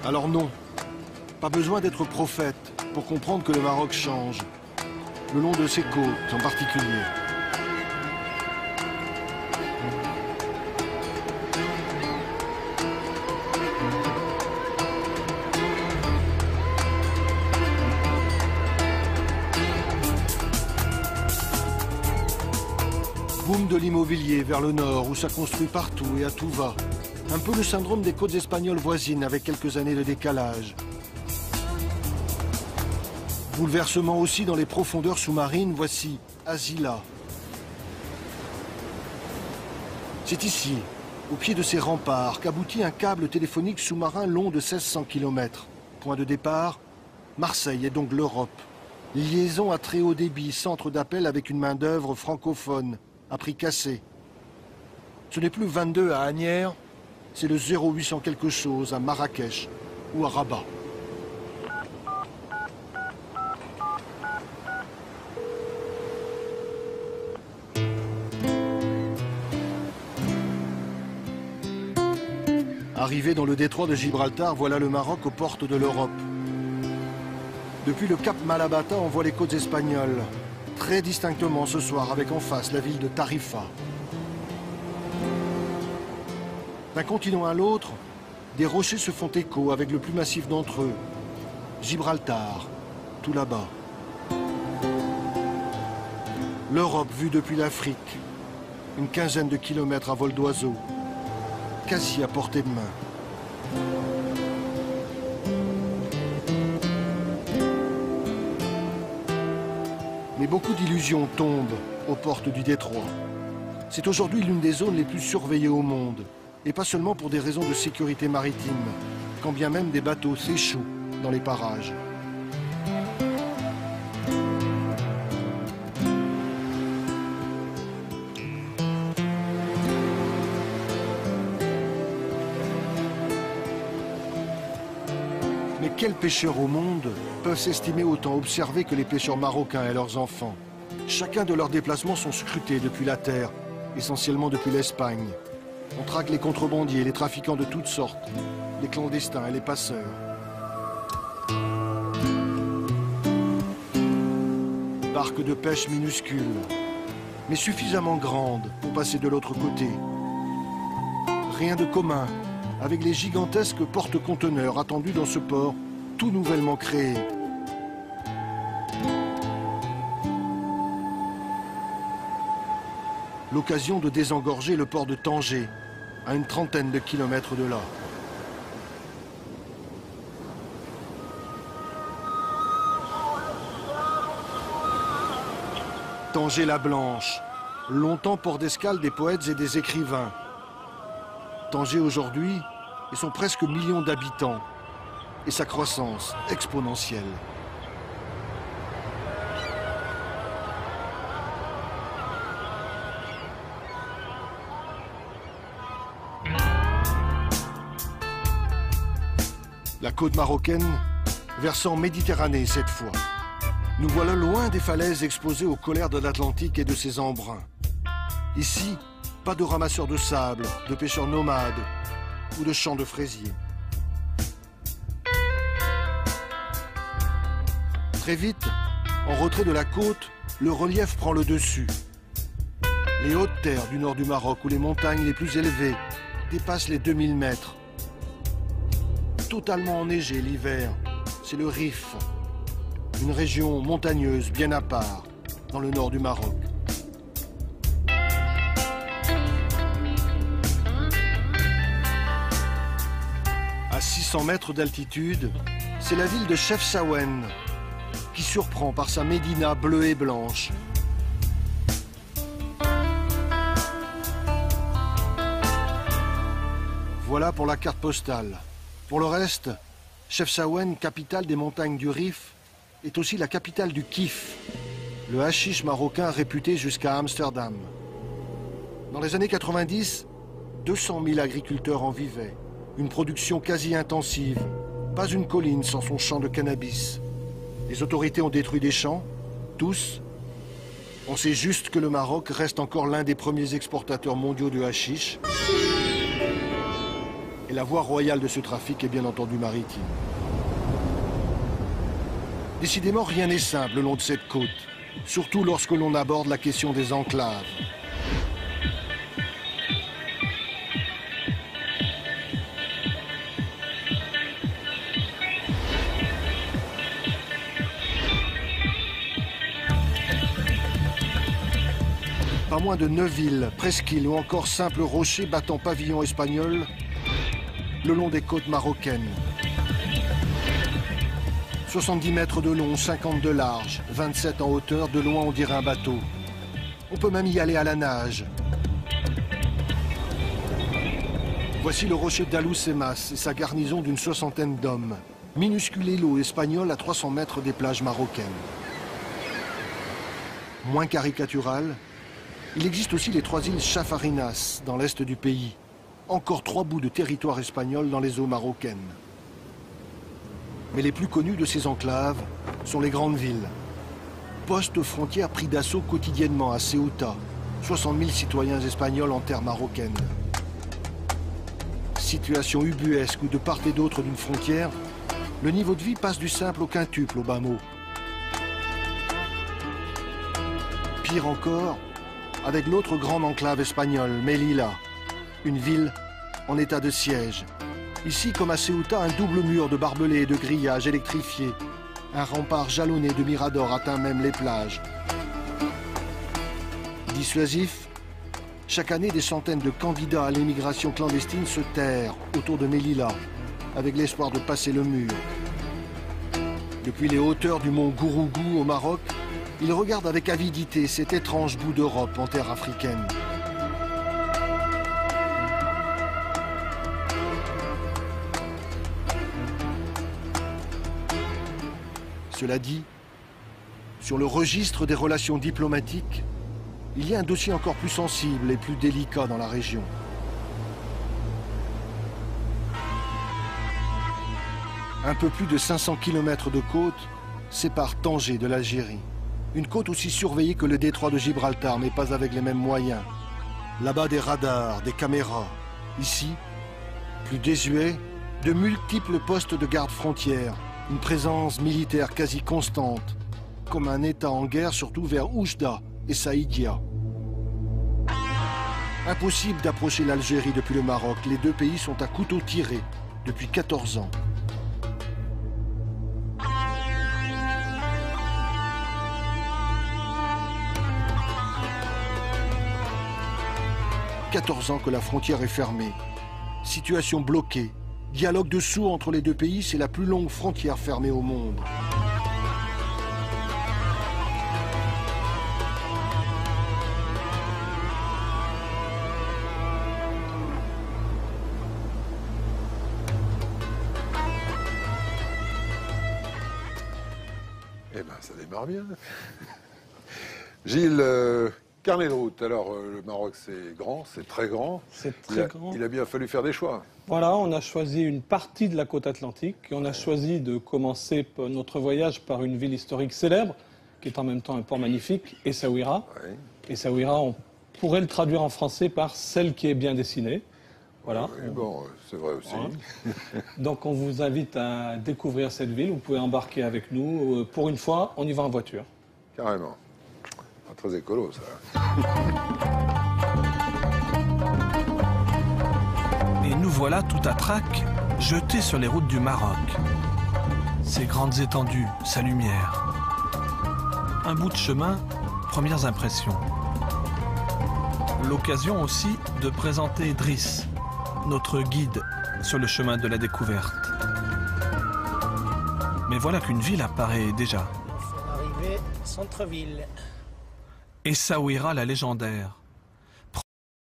Alors non, pas besoin d'être prophète pour comprendre que le Maroc change, le long de ses côtes en particulier. Boom de l'immobilier vers le nord où ça construit partout et à tout va. Un peu le syndrome des côtes espagnoles voisines avec quelques années de décalage. Bouleversement aussi dans les profondeurs sous-marines, voici Azila. C'est ici, au pied de ces remparts, qu'aboutit un câble téléphonique sous-marin long de 1600 km. Point de départ, Marseille et donc l'Europe. Liaison à très haut débit, centre d'appel avec une main-d'œuvre francophone, à prix cassé. Ce n'est plus 22 à Asnières, c'est le 0800 quelque chose à Marrakech ou à Rabat. Arrivé dans le détroit de Gibraltar, voilà le Maroc aux portes de l'Europe. Depuis le cap Malabata, on voit les côtes espagnoles, très distinctement ce soir, avec en face la ville de Tarifa. D'un continent à l'autre, des rochers se font écho avec le plus massif d'entre eux, Gibraltar, tout là-bas. L'Europe vue depuis l'Afrique, une quinzaine de kilomètres à vol d'oiseau, quasi à portée de main. Mais beaucoup d'illusions tombent aux portes du détroit. C'est aujourd'hui l'une des zones les plus surveillées au monde. Et pas seulement pour des raisons de sécurité maritime, quand bien même des bateaux s'échouent dans les parages. Mais quels pêcheurs au monde peuvent s'estimer autant observés que les pêcheurs marocains et leurs enfants? Chacun de leurs déplacements sont scrutés depuis la terre, essentiellement depuis l'Espagne. On traque les contrebandiers, les trafiquants de toutes sortes, les clandestins et les passeurs. Barques de pêche minuscules, mais suffisamment grandes pour passer de l'autre côté. Rien de commun avec les gigantesques porte-conteneurs attendus dans ce port tout nouvellement créé. L'occasion de désengorger le port de Tanger, à une trentaine de kilomètres de là. Tanger la Blanche, longtemps port d'escale des poètes et des écrivains. Tanger aujourd'hui et son presque million d'habitants et sa croissance exponentielle. La côte marocaine, versant Méditerranée cette fois. Nous voilà loin des falaises exposées aux colères de l'Atlantique et de ses embruns. Ici, pas de ramasseurs de sable, de pêcheurs nomades ou de champs de fraisiers. Très vite, en retrait de la côte, le relief prend le dessus. Les hautes terres du nord du Maroc, où les montagnes les plus élevées dépassent les 2000 mètres. Totalement enneigé l'hiver, c'est le Rif, une région montagneuse bien à part dans le nord du Maroc. À 600 mètres d'altitude, c'est la ville de Chefchaouen qui surprend par sa médina bleue et blanche. Voilà pour la carte postale. Pour le reste, Chefchaouen, capitale des montagnes du Rif, est aussi la capitale du kiff, le hashish marocain réputé jusqu'à Amsterdam. Dans les années 90, 200 000 agriculteurs en vivaient. Une production quasi intensive, pas une colline sans son champ de cannabis. Les autorités ont détruit des champs, tous. On sait juste que le Maroc reste encore l'un des premiers exportateurs mondiaux de hashish. Et la voie royale de ce trafic est bien entendu maritime. Décidément, rien n'est simple le long de cette côte, surtout lorsque l'on aborde la question des enclaves. Pas moins de 9 villes, presqu'îles ou encore simples rochers battant pavillon espagnol le long des côtes marocaines. 70 mètres de long, 50 de large, 27 en hauteur, de loin on dirait un bateau. On peut même y aller à la nage. Voici le rocher d'Alucemas et sa garnison d'une 60aine d'hommes. Minuscule îlot espagnol à 300 mètres des plages marocaines. Moins caricatural, il existe aussi les 3 îles Chafarinas, dans l'est du pays. Encore 3 bouts de territoire espagnol dans les eaux marocaines. Mais les plus connus de ces enclaves sont les grandes villes. Postes frontières pris d'assaut quotidiennement à Ceuta. 60 000 citoyens espagnols en terre marocaine. Situation ubuesque où de part et d'autre d'une frontière, le niveau de vie passe du simple au quintuple au bas mot. Pire encore, avec l'autre grande enclave espagnole, Melilla, une ville en état de siège. Ici, comme à Ceuta, un double mur de barbelés et de grillages électrifiés. Un rempart jalonné de miradors atteint même les plages. Dissuasif, chaque année, des centaines de candidats à l'immigration clandestine se terrent autour de Melilla, avec l'espoir de passer le mur. Depuis les hauteurs du mont Gourougou au Maroc, ils regardent avec avidité cet étrange bout d'Europe en terre africaine. Cela dit, sur le registre des relations diplomatiques, il y a un dossier encore plus sensible et plus délicat dans la région. Un peu plus de 500 km de côte séparent Tanger de l'Algérie. Une côte aussi surveillée que le détroit de Gibraltar, mais pas avec les mêmes moyens. Là-bas, des radars, des caméras. Ici, plus désuet, de multiples postes de garde-frontières. Une présence militaire quasi constante, comme un État en guerre, surtout vers Oujda et Saïdia. Impossible d'approcher l'Algérie depuis le Maroc. Les deux pays sont à couteau tiré depuis 14 ans. « 14 ans que la frontière est fermée. Situation bloquée. Dialogue de sourds entre les deux pays, c'est la plus longue frontière fermée au monde. Eh ben, ça démarre bien. Gilles, carnet de route. Alors, le Maroc, c'est grand, c'est très grand. C'est très grand. Il a bien fallu faire des choix. Voilà, on a choisi une partie de la côte atlantique et on a choisi de commencer notre voyage par une ville historique célèbre, qui est en même temps un port magnifique, Essaouira. Ouais. Essaouira, on pourrait le traduire en français par celle qui est bien dessinée. Voilà. Oui, bon, c'est vrai aussi. Voilà. Donc on vous invite à découvrir cette ville. Vous pouvez embarquer avec nous. Pour une fois, on y va en voiture. Carrément. Pas très écolo, ça. Et nous voilà tout à trac, jetés sur les routes du Maroc. Ses grandes étendues, sa lumière. Un bout de chemin, premières impressions. L'occasion aussi de présenter Driss, notre guide sur le chemin de la découverte. Mais voilà qu'une ville apparaît déjà. Arrivé centre-ville. Essaouira la légendaire.